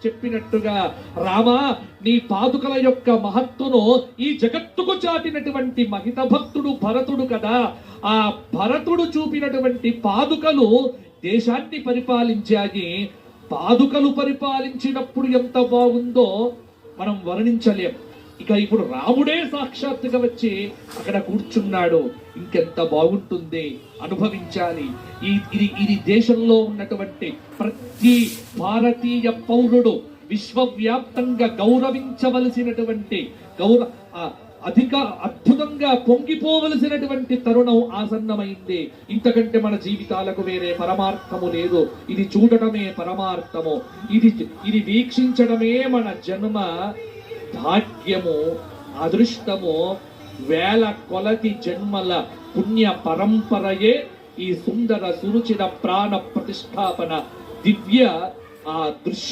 చెప్పినట్టుగా రామా నీ పాదుకల యొక్క మహత్తును ఈ జగత్తుకు చాటినటువంటి మహిత భక్తుడు భరతుడు కదా. ఆ భరతుడు చూపినటువంటి పాదుకలు దేశాన్ని పరిపాలించాయి. పాదుకలు పరిపాలించినప్పుడు ఎంత బాగుందో మనం వర్ణించలేం. ఇక ఇప్పుడు రాముడే సాక్షాత్తుగా వచ్చి అక్కడ కూర్చున్నాడు, ఇంకెంత బాగుంటుంది, అనుభవించాలి. ఇది దేశంలో ఉన్నటువంటి ప్రతి భారతీయ పౌరుడు విశ్వవ్యాప్తంగా గౌరవించవలసినటువంటి అద్భుతంగా పొంగిపోవలసినటువంటి తరుణం ఆసన్నమైంది. ఇంతకంటే మన జీవితాలకు వేరే పరమార్థము లేదు. ఇది చూడటమే పరమార్థము, ఇది వీక్షించడమే మన జన్మ భాగ్యము, అదృష్టము. వేల కొలది జన్మల పుణ్య పరంపరయే ఈ సుందర సురుచిర ప్రాణ ప్రతిష్టాపన దివ్య ఆ దృశ్య